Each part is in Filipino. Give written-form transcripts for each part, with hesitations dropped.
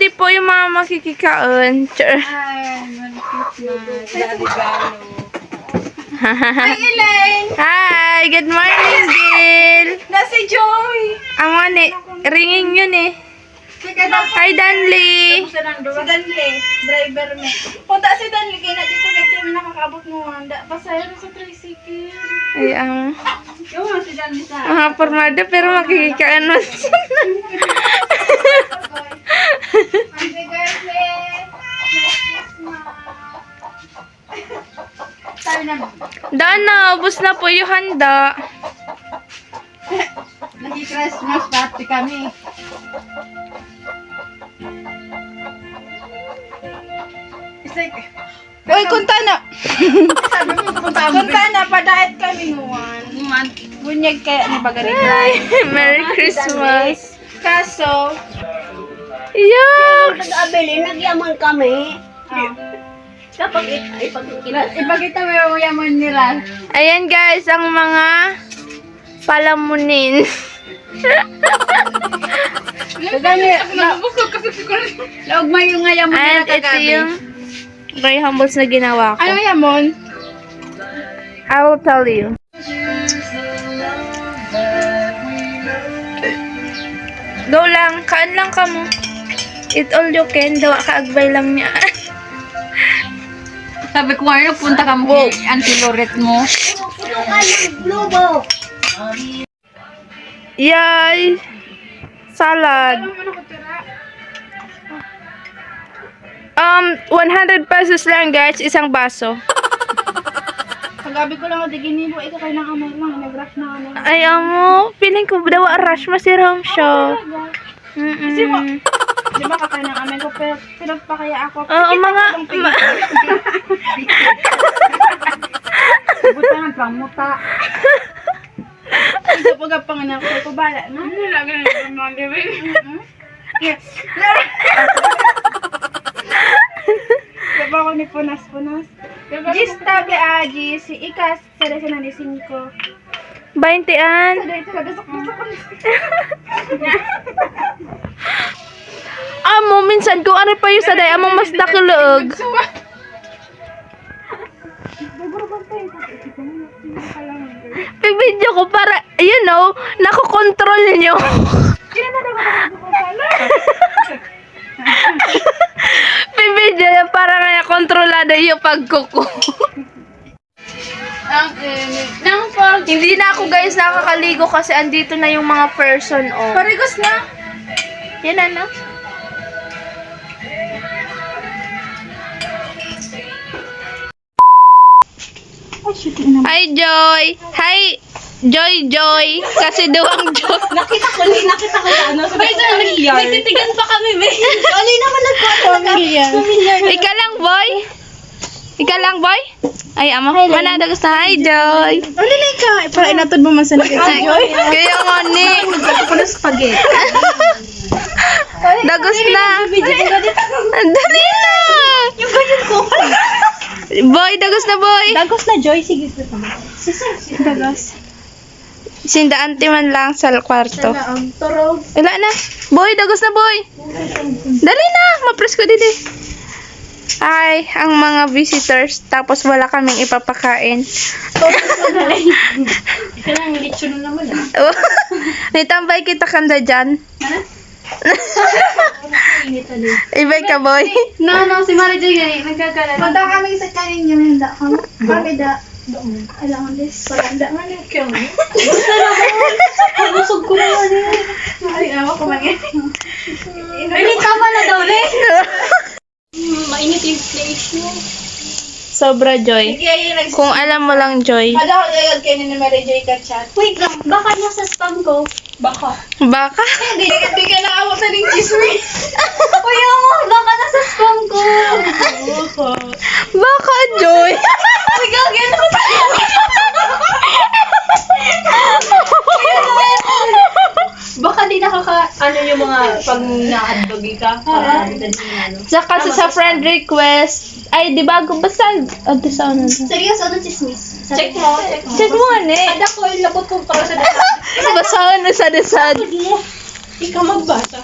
Hindi po yung mga makikikaon. Sure. Hi, Merry Christmas. Regalo. Hi, Elaine! Hi! Good morning, Gil! Nasi Joy! Ang mani, ringing yun eh. Hi, Danley! Si Danley, driver me. Punta si Danley, kaya natin ko kami nakakaabot mo handa. Pasaya na sa tricycle. Ay, Yung si Danley sa... mga pormado pero makikikaon mo. Happy birthday! Sabi naman. Dana, ubos na po yung handa. Nag-Christmas party kami. Uy, kunta na! Sabi mo, punta na, pa-diet kami nuwan. Bunyag kaya ni Bagaritay. Merry Christmas! Kaso, Yuck! Nag-abili, nagyaman kami. Kapag ipakita mo yung yaman nila. Ayan guys, ang mga palamunin. Laog mo yung yaman nila And ito kagabi. yung very humbles na ginawa ko. Ano yamon? I will tell you. Go lang, kaan lang ka mo. Eat all you can, dawa ka agbay lang niya. Sabi ko nga, punta ka mo kay Auntie Lorette mo. puno ka ng globo. Yay! Salad. 100 pesos lang guys, isang baso. Kagabi ko lang di ginibo, ito kayo ng amay lang, nag-rush na ano. Ay, amo, feeling ko dawa rush masiram siya. Kasi mo, di ba kakain ng amay ko, pero pa kaya ako. Oo, mga... Buta ng pamuta. Ito po panganak ko, bala na. Ano lagi na yung mga living? Diba ako ni Punas-Punas? Gista Beaji, si Ikas, sa na ni 5. 20an. Ito, nagdasok-dasok ko. Amo, minsan kung ano pa yung saday, among mas nakulog. Pag-video ko para, you know, nakokontrol nyo. Pag-video yan para kaya kontrolado yung pagkuko. Hindi na ako guys nakakaligo kasi andito na yung mga person oh. Parigos na. Yan ano? Hi Joy! Hi Joy! Kasi duwang Joy. Nakita ko sa ano. Sabay sa nagtitigan pa kami, be. Ano naman Familiar. Ika lang boy? Ika lang boy? Ay ama, mana dagas na hi Joy. Ano na ka? Para inatod mo man sa nakita. Kaya nga ni. Ako na spaghetti. Dagos na. Dali na. Yung ganyan ko. Boy, dagos na boy. Dagos na, Joy. Sige. Dagas. Sindaanti man lang sa kwarto. Torog. Wala na. Boy, dagos na boy. Dali na. Mapres ko dito. Ay, ang mga visitors. Tapos wala kaming ipapakain. Ika lang, lechon na naman. Nitambay kita kanda dyan. Init na din. Ibay ka boy. No, si Mara Joy ganyan. Nagkakalat. Punta kami sa kanin niya. Handa ka mo. Kami da. Alam mo this. Palanda nga niya. Kaya mo. Busog ko naman eh. Ay, awa ko man yan. Init tama na daw, le. Mainit yung place mo. Sobra joy. Kung alam mo lang joy. Ada ko gagawin kayo ni Mara Joy ka chat. Wait lang, baka nasa spam ko. Baka. Baka? Hindi ka naawa sa ring chismis. Kuya mo, baka nasa spam ko. Baka joy. Uy, gagawin mo tayo. Baka di ano yung mga pag na-adbagi ka. Saka sa friend request. Ay, di ba? Basta, sa ano. Seryoso, ano chismis? Check mo. Check mo ano eh. Ada ko, labot ko para sa dasa. Basahan na sa desad. Ikaw magbasa.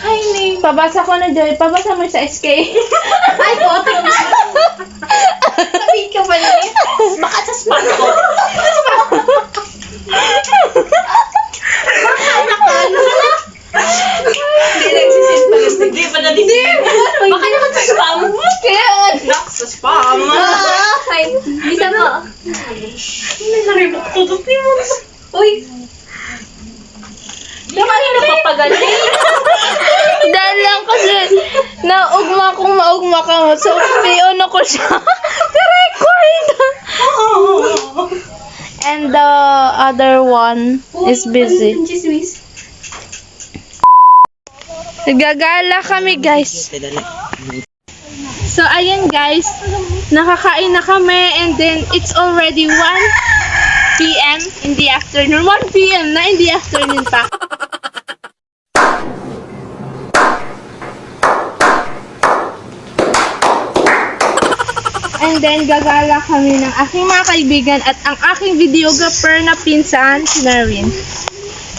Hi pabasa ko na, Joy. Pabasa mo sa SK. Ay, bote. Sabihin ka ba niya? Baka sa spam ko. Hindi nagsisit pala. Hindi pa na baka naman sa spam. Kaya, Nak sa spam. Ay, bisa mo. May narimot tutot ni mo. Uy. Di ka rin napapagaling. dahil lang kasi naugma kong maugma ka mo. So, piyon ko siya. Record! And the other one is busy. Chismis. Nagagala kami, guys. So, ayun, guys. Nakakain na kami and then it's already 1 p.m. in the afternoon. 1 p.m. na in the afternoon pa. And then, gagala kami ng aking mga kaibigan at ang aking videographer na pinsan, si Narwin.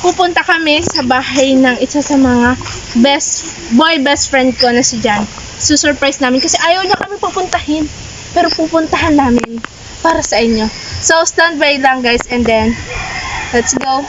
Pupunta kami sa bahay ng isa sa mga best friend ko na si Jan. Susurprise namin kasi ayaw niya kami pupuntahin. Pero pupuntahan namin para sa inyo. So, stand by lang guys and then, let's go.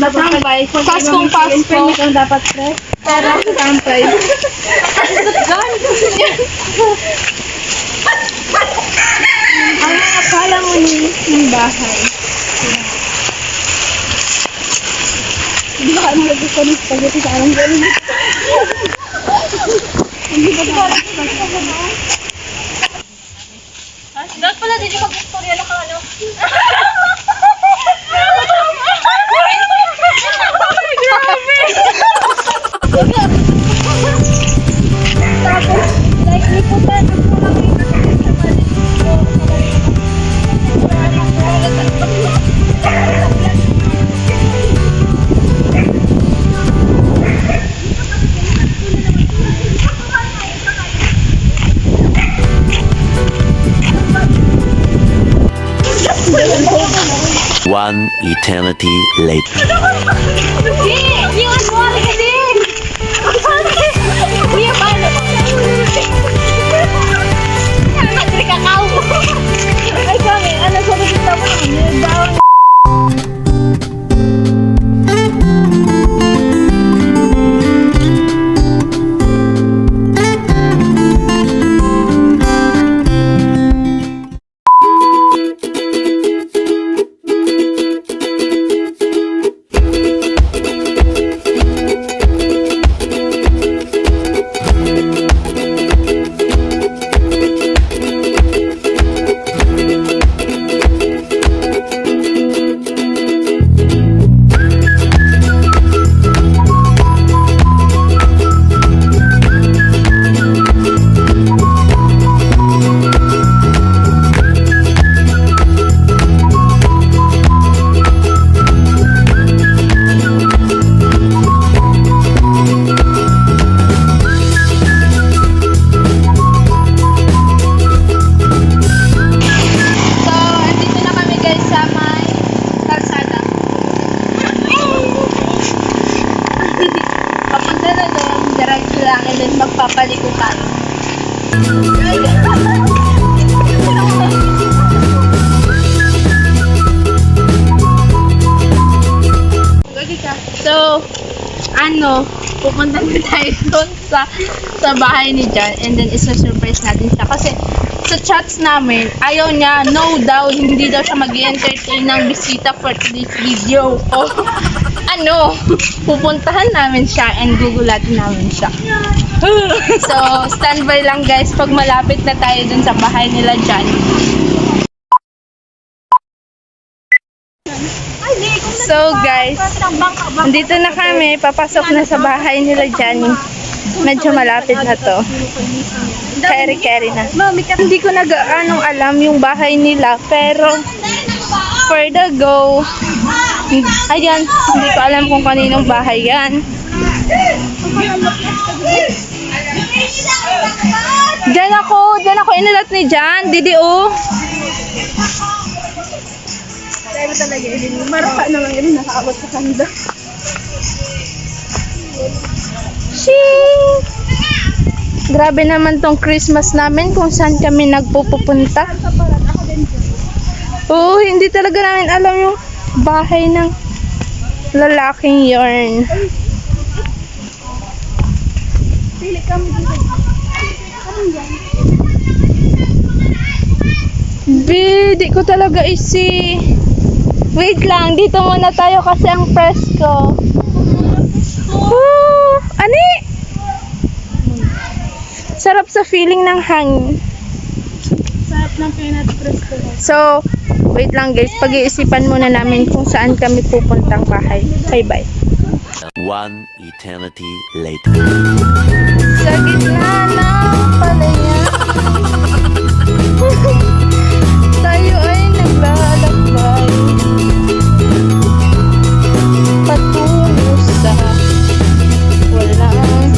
Tampay. Paskong Pasko. dapat press. Pero sa tampay. Ang akala mo ng bahay. Hindi ba kayo mag-gusto ng spaghetti sa alam gano'n? Hindi ba ba? Dapat pala din yung mag-istorya na ka, ano? Tapos, like, liputan ang mga One eternity later. Yung ano, kasi! Yung ano? Nagri kakao mo! Ay, kami, ano, sa bisita mo naman, bawang lang and then magpapaliko tayo. So, pupunta na tayo doon sa bahay ni Jan and then isa-surprise natin siya kasi sa chats namin, ayaw niya, no daw, hindi daw siya mag-entertain ng bisita for today's video. O, pupuntahan namin siya and gugulatin namin siya. So, standby lang guys pag malapit na tayo dun sa bahay nila Jan. So guys, dito na kami, papasok na sa bahay nila Jan. Medyo malapit na to. Keri-keri na. Hindi ko anong alam yung bahay nila, pero for the go, ayan, hindi ko alam kung kaninong bahay yan. Diyan ako inalat ni Jan, Didi oh. Tayo talaga yun. Marapa naman yun. Nakaabot sa kanda. Shing! Grabe naman tong Christmas namin kung saan kami nagpupunta. Oo, hindi talaga namin alam yung bahay ng lalaking yarn. Pili kami dito. Anong yan? Di ko talaga isi. Wait lang, dito muna tayo kasi ang presko. Ani? Sarap sa feeling ng hangin. Sarap ng peanut presko. So, wait lang guys, pag-iisipan muna namin kung saan kami pupuntang bahay. Bye-bye. One eternity later. Sa gitna ng palayan, tayo ay naglalakbay patungo sa walang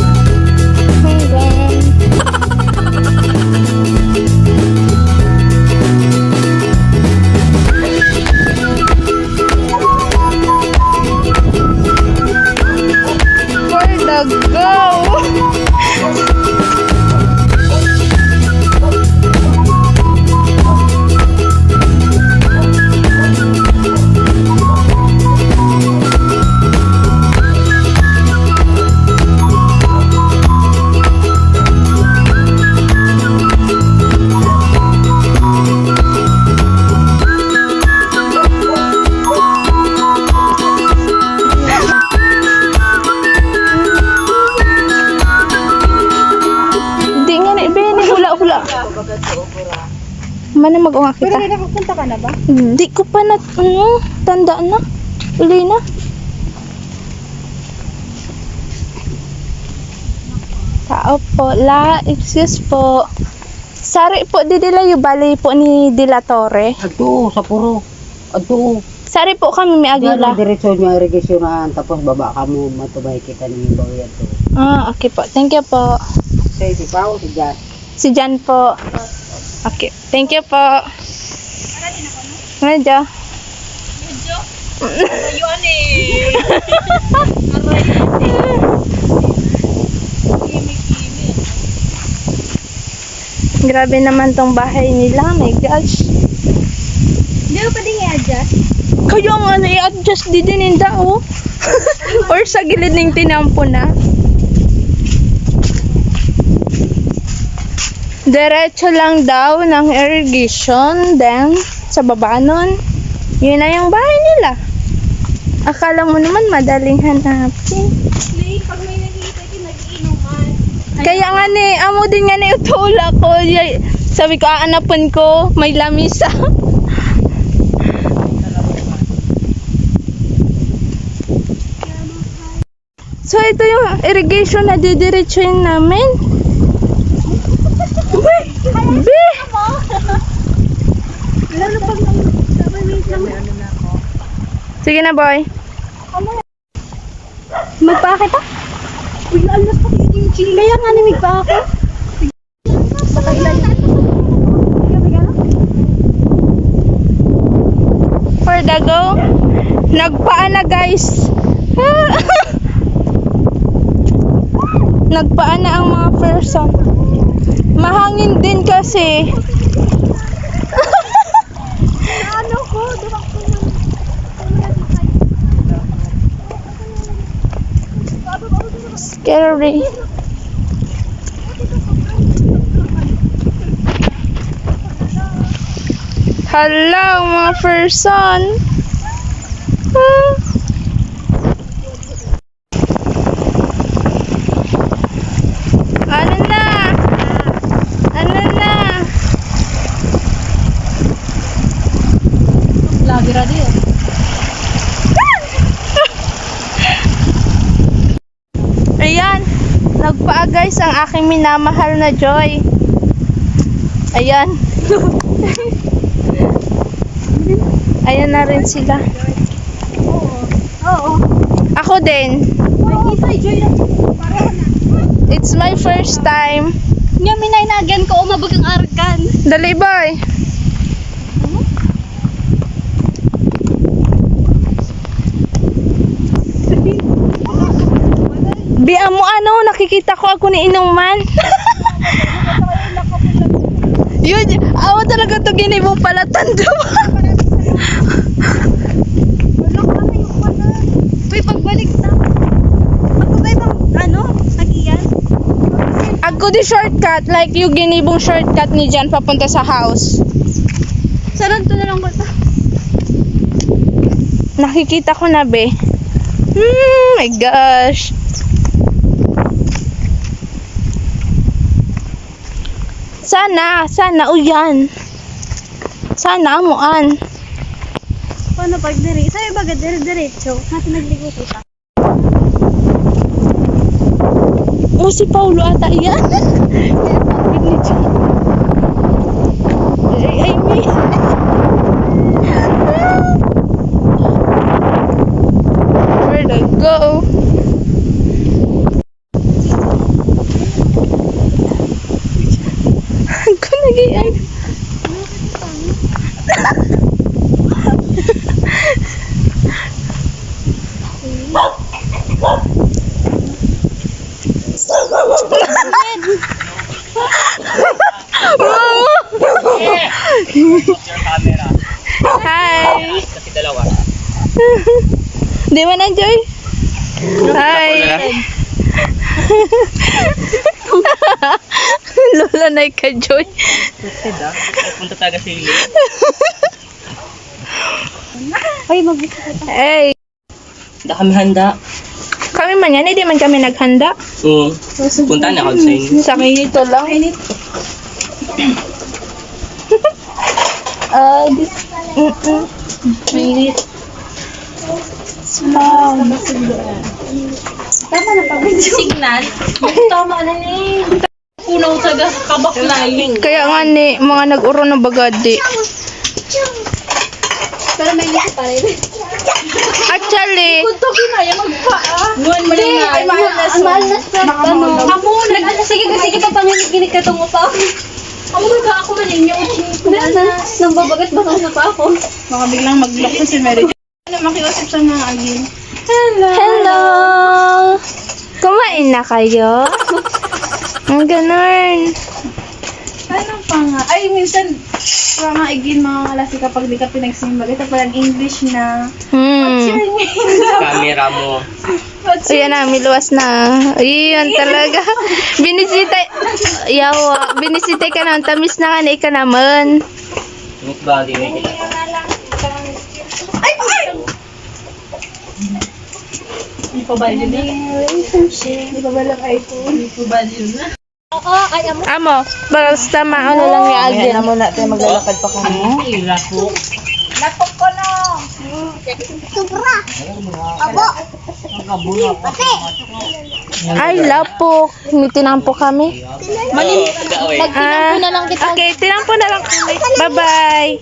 hanggan. For the go! Di nga na, ibe ni hula-hula. Mana mag-unga Pero kita? nakapunta ka na ba? Di ko pa na, tanda na. Uli na. Tao po, excuse po. Sari po, di dila yung balay po ni Dila Torre. Adto sa puro. Adto. Sari po kami may Agila. agila. Diretso nyo irigasyonan tapos baba ka mo matubay kita ng bawian to. Okay po. Thank you po. Say si Pao si Jan. Si Jan po. Okay. Thank you po. Medyo. Ayun eh. Grabe naman tong bahay nila. My gosh. Hindi ko pwedeng i-adjust. Kaya nga i-adjust di din inda oh. Or sa gilid ng tinampo na. Diretso lang daw ng irrigation. Then, sa baba nun, yun na yung bahay nila. Akala mo naman madaling hanapin. Pag may nakikita kayo, nag-iinuman. Kaya nga ni, amo din nga ni utula ko. Sabi ko, aanapin ko, may lamisa. So, ito yung irrigation na didiretsuin namin. Be! Lalo pag wait lang. Sige na, boy. Magpaake pa? Uy, alas pa yung chili. Kaya nga namig pa ako. For the go, nagpaan na guys. Nagpaan na ang mga person. Mahangin din kasi. Ano ko? Dumak ko naman. Scary. Hello mga person. Ano na? Ano na? Lagi radi eh. Ayan, nagpaa guys ang aking minamahal na Joy. Ayan. Ayan na rin sila. Oo. Ako din. Nakita, Joy It's my first time. Nga, minainagan ko, umabog ang arkan. Dali, boy. Di mo ano, nakikita ko ako ni Inuman. Yun, awa talaga to ginibong palatan to. Uy, pagbalik sa... Ako ba ibang, nagiyan? Ako di shortcut, like yung ginibong shortcut ni Jan papunta sa house. Sarang to na lang ko ito. Nakikita ko na, be. My gosh. Sana, uyan. Sana, amuan. Paano pag diri? Sa'yo ba diretso? Natin nagligo ko pa. Oh, si Paulo ata yan. Ay, me. Where to go? Ako nag-iyan. Hi. Kasi dalawa. Di ba na-enjoy? Hi. Lola na ka-joy. Punta taga sa ili. Ay, magbisa ka. Hey. Hindi kami handa. Kami man yan, hindi man kami naghanda. Oo. Punta na ako sa inyo. Sa akin ito lang. Mainit. Tama na pag signal. Tama na ni. Punaw sa kabaklay. Kaya nga ni, mga nag-uro ng bagadi. Pero may nisi pa rin. Actually, Ito kinaya magpaa. Nuan mo lang na. Ay, mahal na sa Amo, sige papanginig-ginig ka tungo pa. Amo nga ako maninyo. Nang babagat baka na pa ako. Baka biglang mag-block na si Mary Jo. Makiusap sa mga agin. hello! Kumain na kayo? Ang ganun. Ano pa nga? Ay, minsan, mga agin, mga kalasi kapag di ka pinagsimba. Ito palang English na. Camera mo. Ayan na, miluwas na. Ayan talaga. Binisita ka naman. Tamis na nga na ika naman. Miss ba, hindi may kita. Hindi pa ba yun na? Hindi pa ba lang iPhone? Hindi pa ba yun na? Oo, ay amo. Amo, basta maano lang ni Agin. Ayan mo na tayo maglalakad pa kami. Ay, lapo. Ay, lapok. May tinampo kami. Tinampo na lang kita. Okay, tinampo na lang kami. Bye-bye.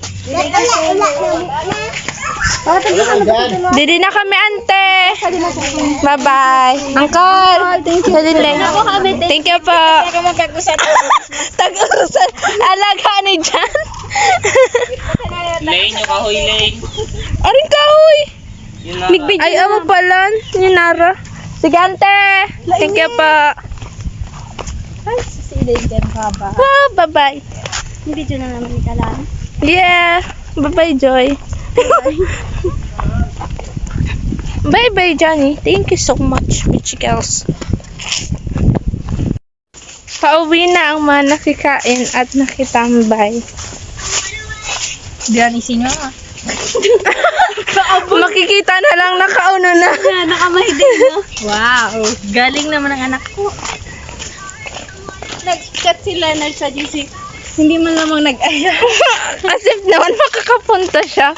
Didi na kami, ante. Bye-bye. Uncle. Thank you po. Tag-usan. Alaga ni Jan. Lane, yung kahoy lane. Aring kahoy. Yun na. Ay, amo pala. Yung Nara. Sige, ante. Thank you po. Ah, bye-bye. Video na naman ni Kalan. Yeah. Bye-bye, Joy. Bye-bye, Johnny. Thank you so much, Bitchy Girls. Pauwi na ang mga nakikain at nakitambay. Gani sino nga? Makikita na lang nakauno na. Nakamahidin mo. Wow, galing naman ang anak ko. Nag-chat si Leonard sa GC. Hindi man lamang nag-aya. As if naman makakapunta siya.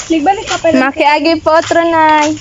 Nagbalik ka pa lang. Makiagi po, Tronay.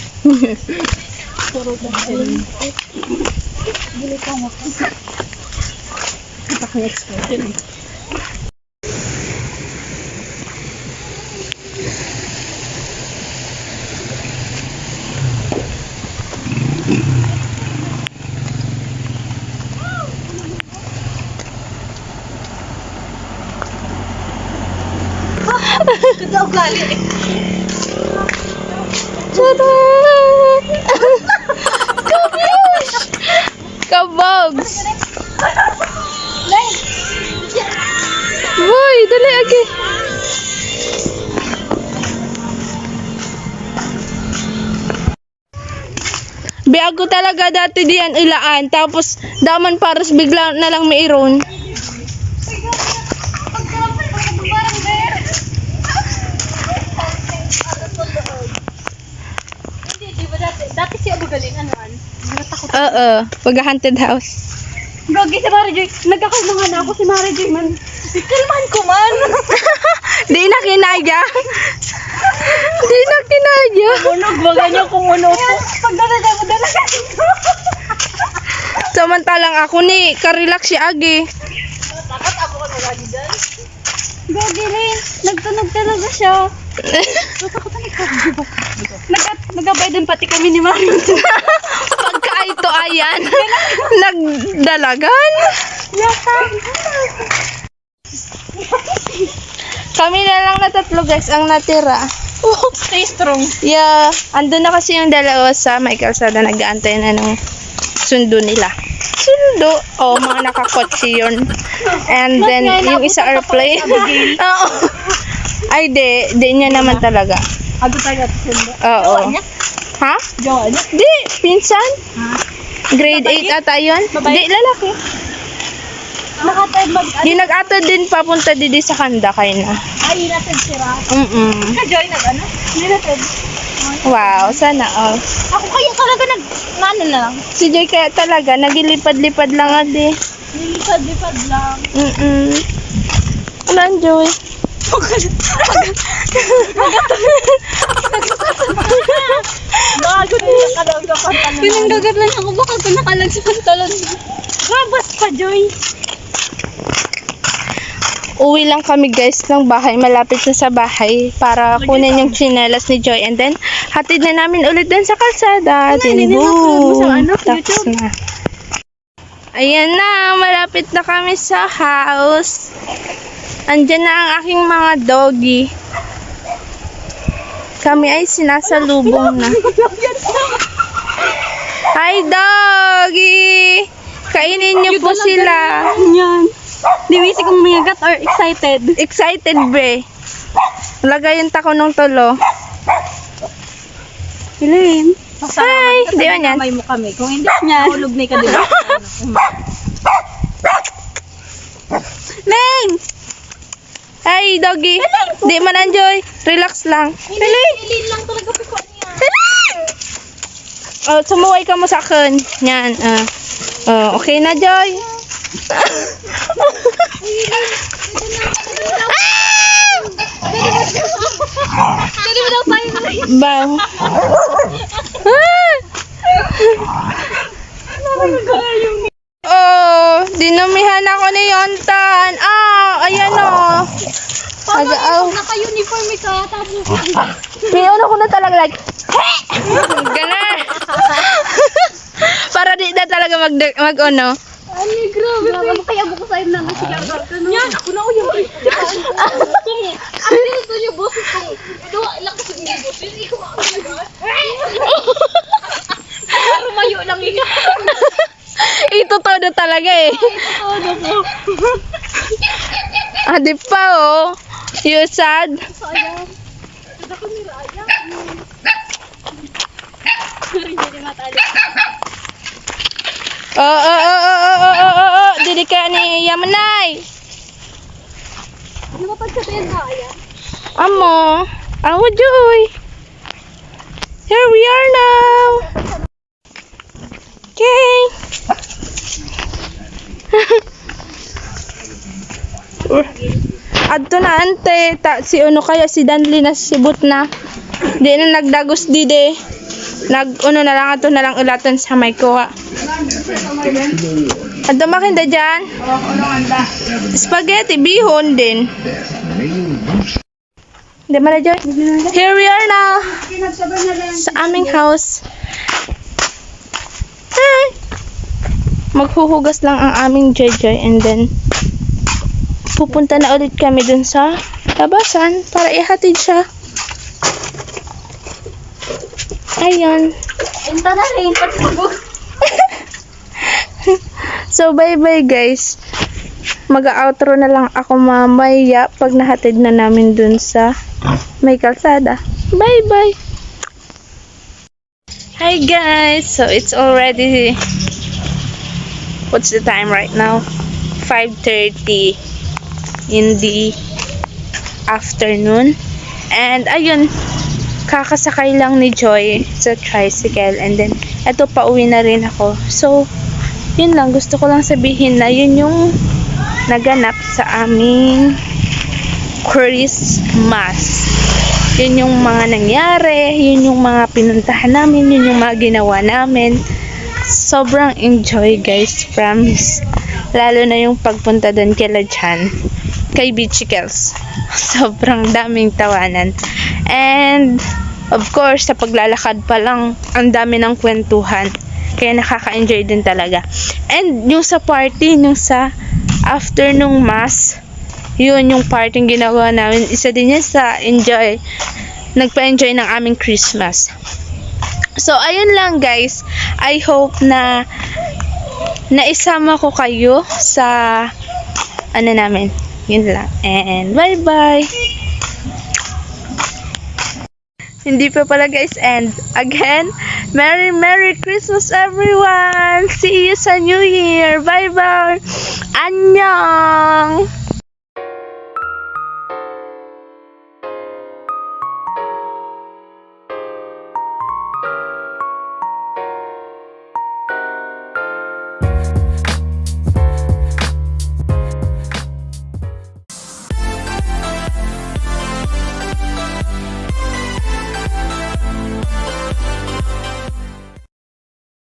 Charot! Kabogs! Boy, dali agi. Biago talaga dati diyan ilaan, tapos daman paras bigla na lang mayroon. Dati siya magaling, ano? Oo, pag-haunted house. Gogi si Mary Joy. Nagkakalmangan na ako si Mary Joy man. Kalman ko man. Di na kinaya. Di na kinaya. Unog, baga niyo kung uno po. Pagdala mo dala ka dito. Samantalang ako ni, karelax si Agi. Dapat ako ka na lagi dyan. Gogi rin. Nagtunog talaga siya. Nagabay din pati kami ni Mary. Pagka ito ayan, nagdalagan. Kami na lang na tatlo guys ang natira. Stay strong. Yeah, andun na kasi yung dalawa sa may kalsada, nag-aantay na ng sundo nila. Sundo? Oh, mga nakakotse yun. And then, yung isa airplane. Oo. Ay, di niya naman talaga. Ako tayo at sundo. Oo. Ha? Jowa niya? Di, pinsan. Grade 8 ata yun. Di, lalaki. Nakatay mag... Yung nag-atod din papunta didi sa Kanda kayo na. Ay, natin sira. Mm-mm. Joy nag ano? Hindi natin. Wow, sana all. Ako kaya talaga ano na lang. Si Joy kaya talaga, nagilipad-lipad lang adi. Nilipad-lipad lang. Mm-mm. Ano, Joy? Bago niya kalawag ka pantalon. Pinanggagablan ako baka kung nakalag sa pantalon. Rabas pa, Joy. Uwi lang kami guys ng bahay, malapit na sa bahay para kunin yung tsinelas ni Joy and then hatid na namin ulit din sa kalsada. Then boom, tapos na. Ayan na, malapit na kami sa house. Andyan na ang aking mga doggy. Kami ay sinasalubong na. Hi doggy! Kainin niyo po sila. Yan. Diwisi kong miyagat or excited. Excited bre. Lagayin ta ko nung tulo. Hilin. Hi! Di ba yan? May mo kami. Kung hindi niya, hulog na ka din. Main! Hi doggy! Di man enjoy. Relax lang. Piling! Hilin lang talaga po niya. Oh, sumuway ka mo sa akin. Yan. Okay na Joy. Pwede mo daw tayo na lang. Bang. Oh, dinumihan ako ni Yontan. Ayan oh. Naka-uniform ka, tapos Pinuno ko na talaga like, Ganon. Para di na talaga mag-ano. Ani, grabe. Kaya buko sa'yo na nga siya. Yan, ako na yung kung ang dito niyo boses kung ito, lakas yung boses. Ikaw ako na Rumayo lang yun. Ito todo talaga eh. Ano po? Di pa oh. You sad? Sayang. Sada ko ni Raya. Hindi matali. Oh. Didi ka ni Yamanay. Ano ba pagsabihin Raya? Amo. Amo Joy. Here we are now. Okay. Adto na ante, si ano kaya si Danli na sibut na. Di na nagdagos dide. Na lang ato na lang ulatan sa may kuha. Adto makinda dyan? Spaghetti, bihon din. Di ba na dyan? Here we are now. Sa aming house. Hi! Maghuhugas lang ang aming Joy and then pupunta na ulit kami dun sa labasan para ihatid siya. Ayun. Punta na rin, patubog. So, bye-bye guys. Mag-outro na lang ako mamaya pag nahatid na namin dun sa may kalsada. Bye-bye! Hi guys! So, it's already... What's the time right now? 5:30 in the afternoon. And, ayun, kakasakay lang ni Joy sa tricycle. And then, eto, pauwi na rin ako. So, yun lang. Gusto ko lang sabihin na yun yung naganap sa aming Christmas. Yun yung mga nangyari, yun yung mga pinuntahan namin, yun yung mga ginawa namin. Sobrang enjoy guys, promise. Lalo na yung pagpunta doon kila Jan, kay Bichikels. Sobrang daming tawanan. And, of course, sa paglalakad pa lang, ang dami ng kwentuhan. Kaya nakaka-enjoy din talaga. And, yung sa party, yung sa after nung mass, yun yung party ginawa namin. Isa din yan sa enjoy. Nagpa-enjoy ng aming Christmas. So, ayun lang guys. I hope na naisama ko kayo sa ano namin. Yun lang. And bye-bye! Hindi pa pala guys. And again, Merry Christmas everyone! See you sa New Year! Bye-bye! Annyeong!